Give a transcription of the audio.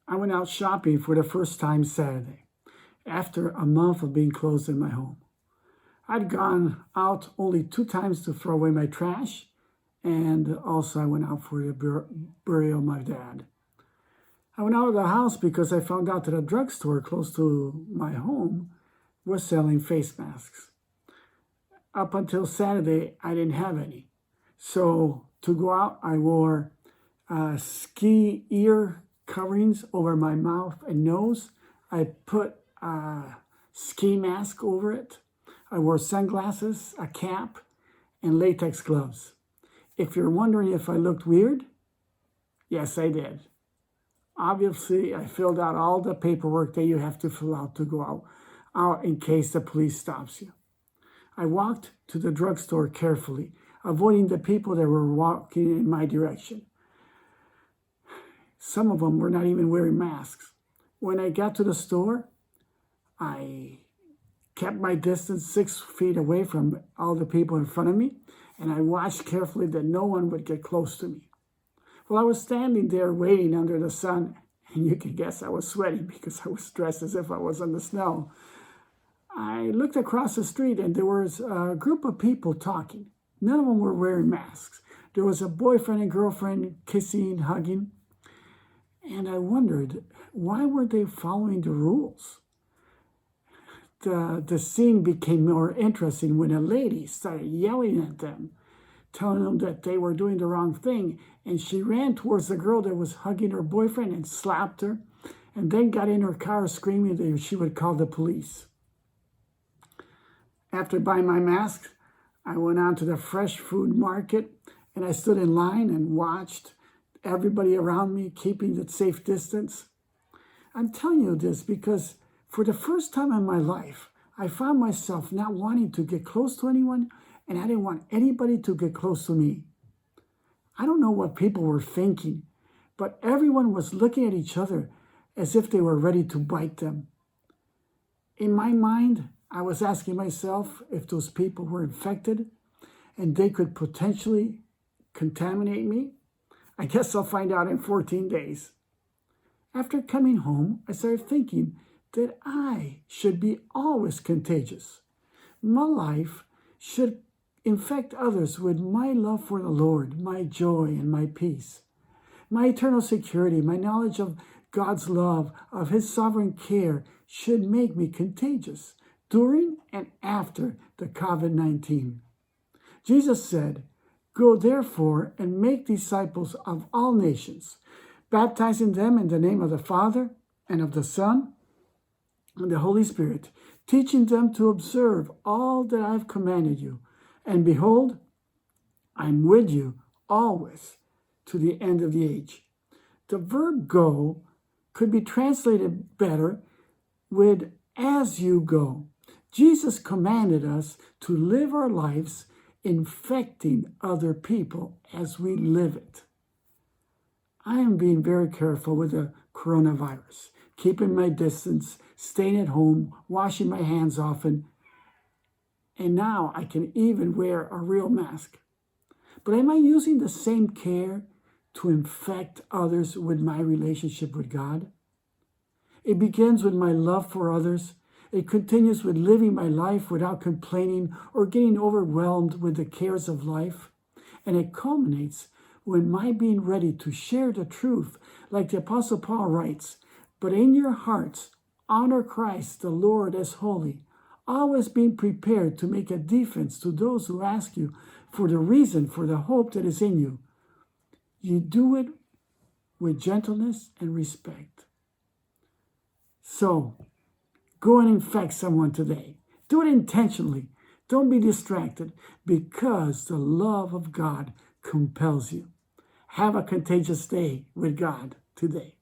I went out shopping for the first time Saturday, after a month of being closed in my home. I'd gone out only 2 times to throw away my trash, and also I went out for the burial of my dad. I went out of the house because I found out that a drugstore close to my home was selling face masks. Up until Saturday, I didn't have any. So to go out, I wore ski ear coverings over my mouth and nose. I put a ski mask over it. I wore sunglasses, a cap, and latex gloves. If you're wondering if I looked weird, yes, I did. Obviously, I filled out all the paperwork that you have to fill out to go out in case the police stops you. I walked to the drugstore carefully, avoiding the people that were walking in my direction. Some of them were not even wearing masks. When I got to the store, I kept my distance 6 feet away from all the people in front of me, and I watched carefully that no one would get close to me. Well, I was standing there waiting under the sun, and you can guess I was sweating because I was dressed as if I was in the snow. I looked across the street, and there was a group of people talking. None of them were wearing masks. There was a boyfriend and girlfriend kissing, hugging, and I wondered, why weren't they following the rules? The scene became more interesting when a lady started yelling at them, telling them that they were doing the wrong thing, and she ran towards the girl that was hugging her boyfriend and slapped her, and then got in her car screaming that she would call the police. After buying my mask, I went on to the fresh food market, and I stood in line and watched everybody around me keeping the safe distance. I'm telling you this because for the first time in my life, I found myself not wanting to get close to anyone, and I didn't want anybody to get close to me. I don't know what people were thinking, but everyone was looking at each other as if they were ready to bite them. In my mind, I was asking myself if those people were infected and they could potentially contaminate me. I guess I'll find out in 14 days. After coming home, I started thinking that I should be always contagious. My life should infect others with my love for the Lord, my joy and my peace, my eternal security, my knowledge of God's love, of His sovereign care should make me contagious during and after the COVID-19. Jesus said, "Go therefore and make disciples of all nations, baptizing them in the name of the Father and of the Son and the Holy Spirit, teaching them to observe all that I've commanded you. And behold, I'm with you always to the end of the age." The verb go could be translated better with as you go. Jesus commanded us to live our lives infecting other people as we live it. I am being very careful with the coronavirus, keeping my distance, staying at home, washing my hands often, and now I can even wear a real mask. But am I using the same care to infect others with my relationship with God? It begins with my love for others. It continues with living my life without complaining or getting overwhelmed with the cares of life. And it culminates with my being ready to share the truth, like the Apostle Paul writes, "But in your hearts, honor Christ the Lord as holy, always being prepared to make a defense to those who ask you for the reason for the hope that is in you. You do it with gentleness and respect." So, go and infect someone today. Do it intentionally. Don't be distracted because the love of God compels you. Have a contagious day with God today.